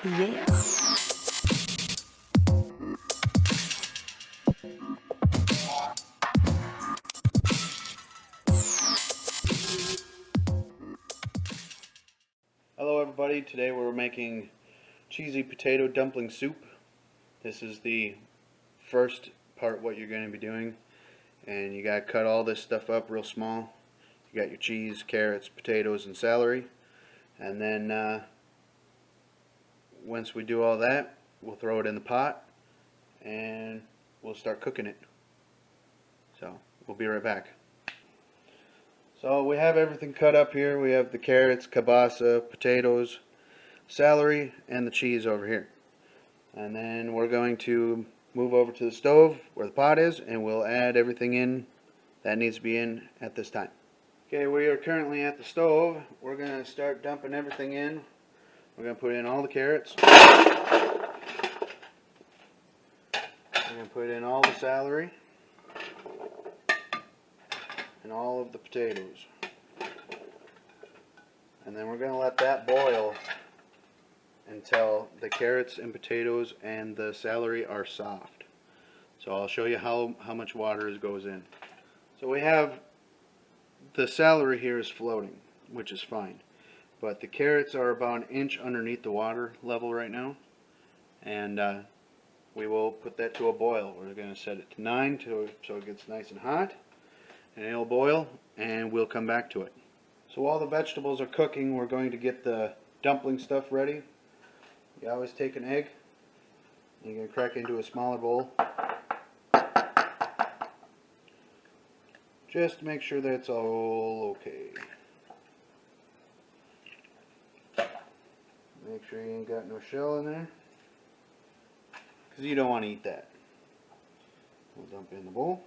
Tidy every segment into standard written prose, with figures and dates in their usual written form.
Yeah. Hello everybody, today we're making cheesy potato dumpling soup. This is the first part what you're going to be doing, and you got to cut all this stuff up real small. You got your cheese, carrots, potatoes, and celery, and then once we do all that, we'll throw it in the pot and we'll start cooking it. So we'll be right back. So we have everything cut up here. We have the carrots, kabasa, potatoes, celery, and the cheese over here. And then we're going to move over to the stove where the pot is, and we'll add everything in that needs to be in at this time. Okay, we are currently at the stove. We're going to start dumping everything in. We're going to put in all the carrots. We're going to put in all the celery and all of the potatoes. And then we're going to let that boil until the carrots and potatoes and the celery are soft. So I'll show you how much water goes in. So we have the celery here is floating, which is fine. But the carrots are about an inch underneath the water level right now. And we will put that to a boil. We're going to set it to 9 so it gets nice and hot. And it'll boil, and we'll come back to it. So while the vegetables are cooking, we're going to get the dumpling stuff ready. You always take an egg, and you're going to crack it into a smaller bowl. Just to make sure that it's all okay. Make sure you ain't got no shell in there, because you don't want to eat that. We'll dump it in the bowl.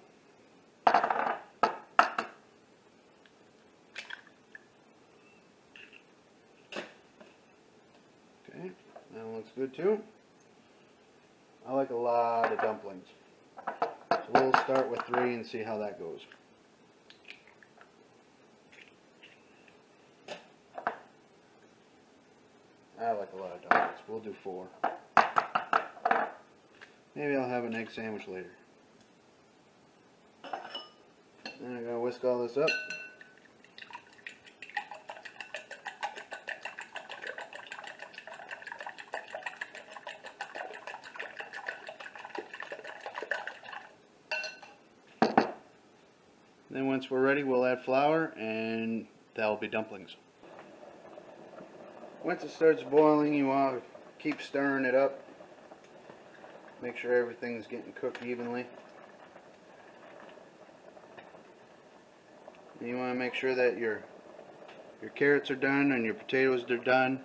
Okay, that one looks good too. I like a lot of dumplings. So we'll start with 3 and see how that goes. I like a lot of dumplings. We'll do 4. Maybe I'll have an egg sandwich later. Then I'm going to whisk all this up. Then once we're ready, we'll add flour, and that'll be dumplings. Once it starts boiling, you want to keep stirring it up. Make sure everything's getting cooked evenly. And you want to make sure that your carrots are done and your potatoes are done.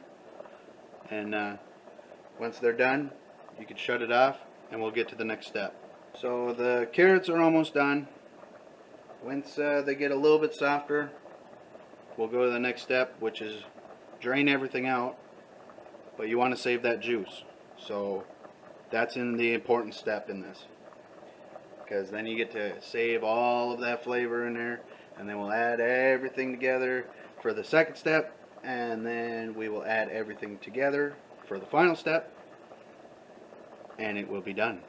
And once they're done, you can shut it off, and we'll get to the next step. So the carrots are almost done. Once they get a little bit softer, we'll go to the next step, which is drain everything out, but you want to save that juice. So that's in the important step in this, because then you get to save all of that flavor in there, and then we'll add everything together for the second step, and then we will add everything together for the final step, and it will be done.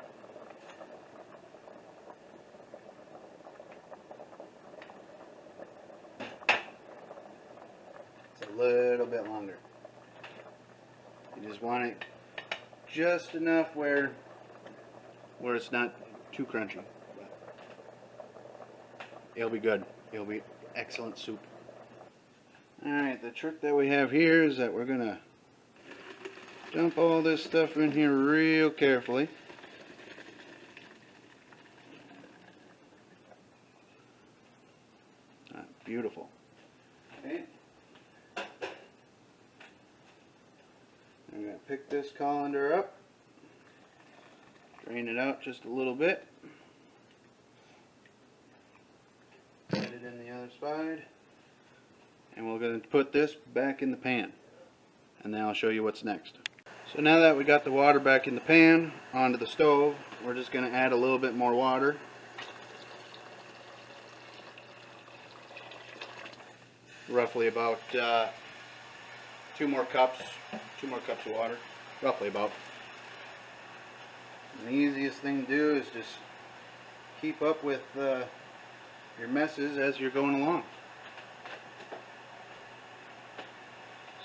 Little bit longer. You just want it just enough where it's not too crunchy. But it'll be good. It'll be excellent soup. Alright, the trick that we have here is that we're gonna dump all this stuff in here real carefully. Beautiful. Okay. I'm going to pick this colander up, drain it out just a little bit, put it in the other side, and we're going to put this back in the pan, and then I'll show you what's next. So now that we got the water back in the pan onto the stove, we're just going to add a little bit more water. Roughly about 2 more cups of water. roughly about. And the easiest thing to do is just keep up with your messes as you're going along.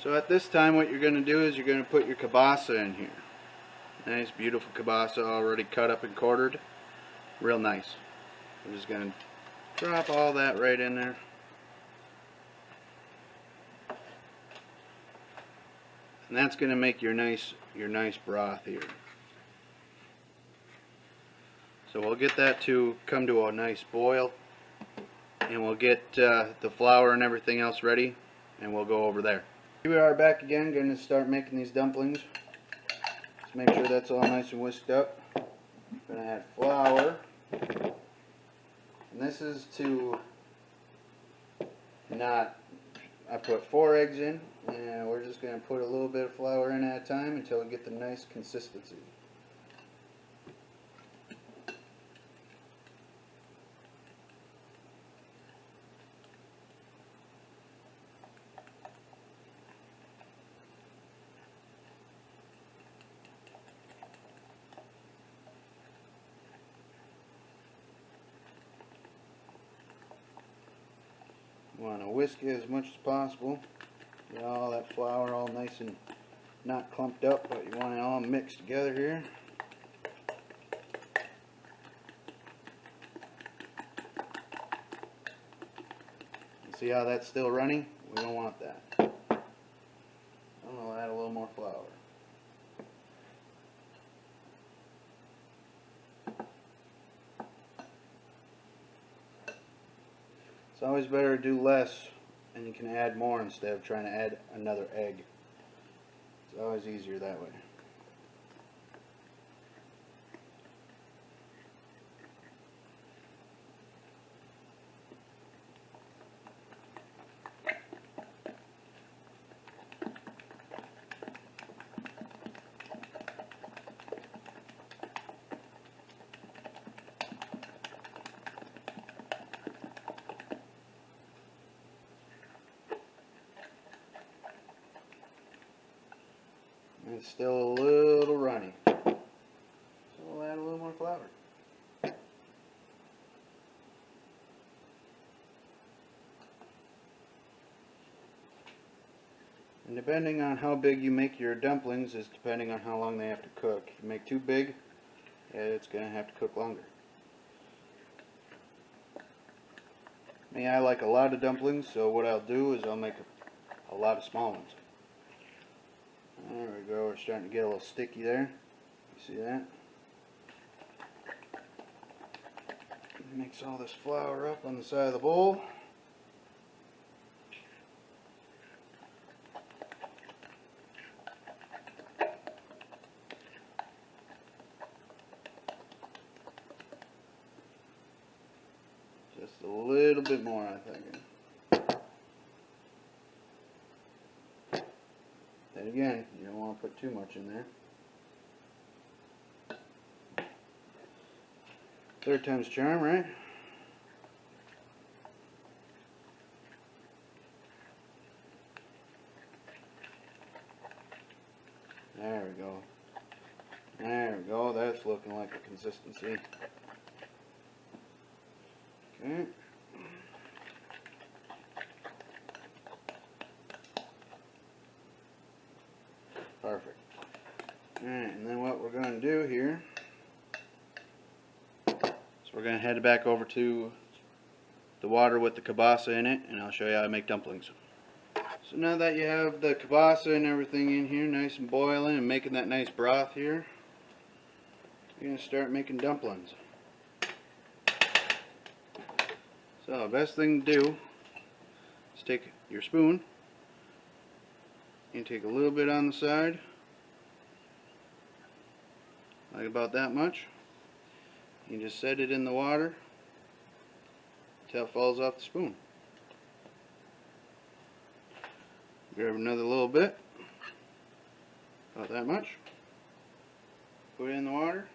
So at this time what you're going to do is you're going to put your kabasa in here. Nice beautiful kabasa already cut up and quartered. Real nice. I'm just going to drop all that right in there. And that's going to make your nice broth here. So we'll get that to come to a nice boil, and we'll get the flour and everything else ready, and we'll go over there. Here we are back again, going to start making these dumplings. Let's make sure that's all nice and whisked up. Going to add flour, and this is to not. I put 4 eggs in, and we're just going to put a little bit of flour in at a time until we get the nice consistency. You want to whisk it as much as possible. Get all that flour all nice and not clumped up, but you want it all mixed together here. You see how that's still running? We don't want that. I'm going to add a little more flour. It's always better to do less, and you can add more instead of trying to add another egg. It's always easier that way. It's still a little runny, so we'll add a little more flour. And depending on how big you make your dumplings is depending on how long they have to cook. If you make too big, it's going to have to cook longer. Me, I like a lot of dumplings, so what I'll do is I'll make a lot of small ones. There we go, we're starting to get a little sticky there. You see that? Mix all this flour up on the side of the bowl. Just a little bit more, I think. Then again, you don't want to put too much in there. Third time's charm, right? There we go. There we go. That's looking like a consistency. Okay. Perfect. Alright, and then what we're going to do here is we're going to head back over to the water with the kabasa in it, and I'll show you how to make dumplings. So now that you have the kabasa and everything in here nice and boiling and making that nice broth here, you're going to start making dumplings. So the best thing to do is take your spoon and take a little bit on the side, like about that much. You just set it in the water until it falls off the spoon. Grab another little bit, about that much, put it in the water,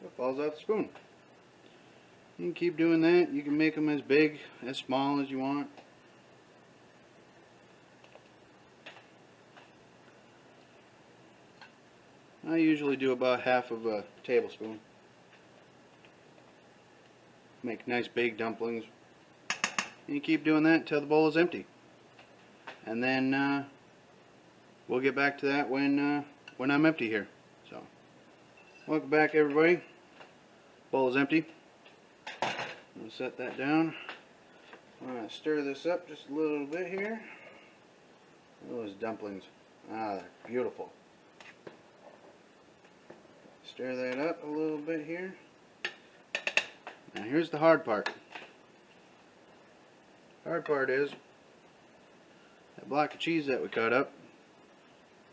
it falls off the spoon. You can keep doing that. You can make them as big, as small as you want. I usually do about half of a tablespoon. Make nice big dumplings. And you keep doing that until the bowl is empty. And then we'll get back to that when I'm empty here. So, welcome back, everybody. Bowl is empty. I'll set that down. I'm going to stir this up just a little bit here. Those dumplings. Ah, they're beautiful. Stir that up a little bit here. Now here's the hard part. Hard part is that block of cheese that we cut up.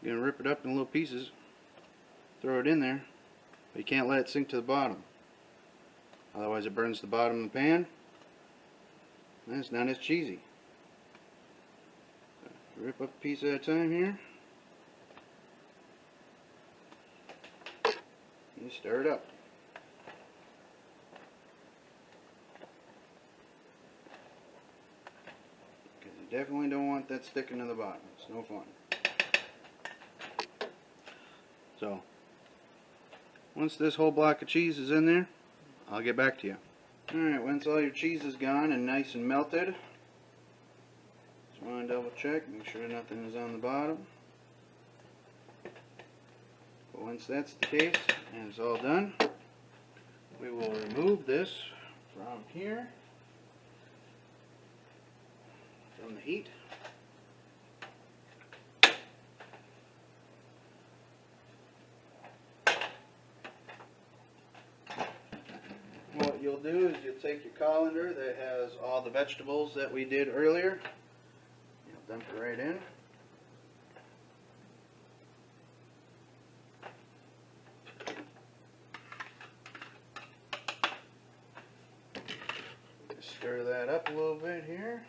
You're going to rip it up in little pieces. Throw it in there. But you can't let it sink to the bottom. Otherwise it burns the bottom of the pan. And it's not as cheesy. Rip up a piece at a time here. And stir it up. Because you definitely don't want that sticking to the bottom. It's no fun. So, once this whole block of cheese is in there, I'll get back to you. Alright, once all your cheese is gone and nice and melted, just want to double check, make sure nothing is on the bottom. But once that's the case and it's all done, we will remove this from here, from the heat. What you'll do is you'll take your colander that has all the vegetables that we did earlier. You'll dump it right in. Stir that up a little bit here.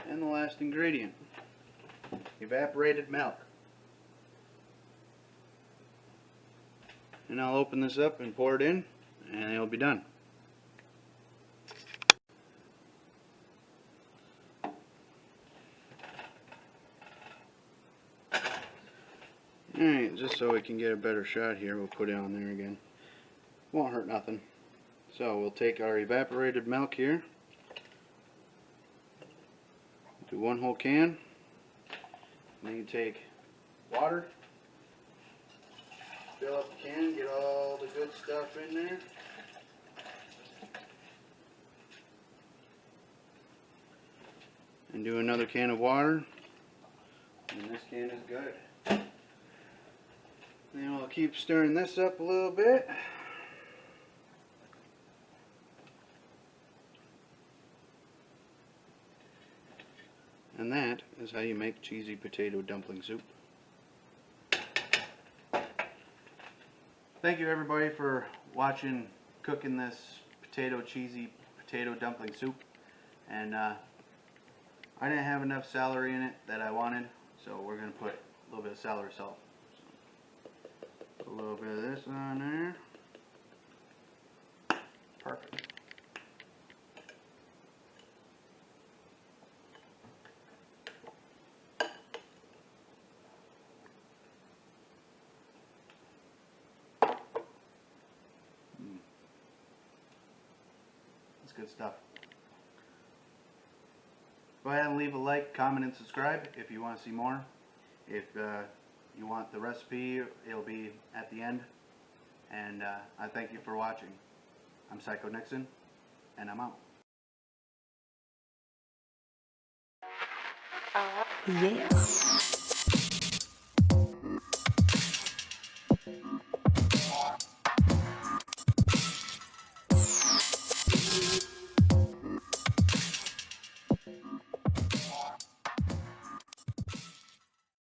And the last ingredient, evaporated milk. And I'll open this up and pour it in, and it'll be done. Alright, just so we can get a better shot here, we'll put it on there again. Won't hurt nothing. So we'll take our evaporated milk here. Do one whole can. And then you take water. Fill up the can, get all the good stuff in there. And do another can of water. And this can is good. Then we'll keep stirring this up a little bit. And that is how you make cheesy potato dumpling soup. Thank you everybody for watching cooking this cheesy potato dumpling soup. And I didn't have enough celery in it that I wanted, so we're going to put a little bit of celery salt. Put a little bit of this on there. Perfect. That's good stuff. Go ahead and leave a like, comment, and subscribe if you want to see more. If you want the recipe, it'll be at the end. And I thank you for watching. I'm Psycho Nixon, and I'm out. Yeah.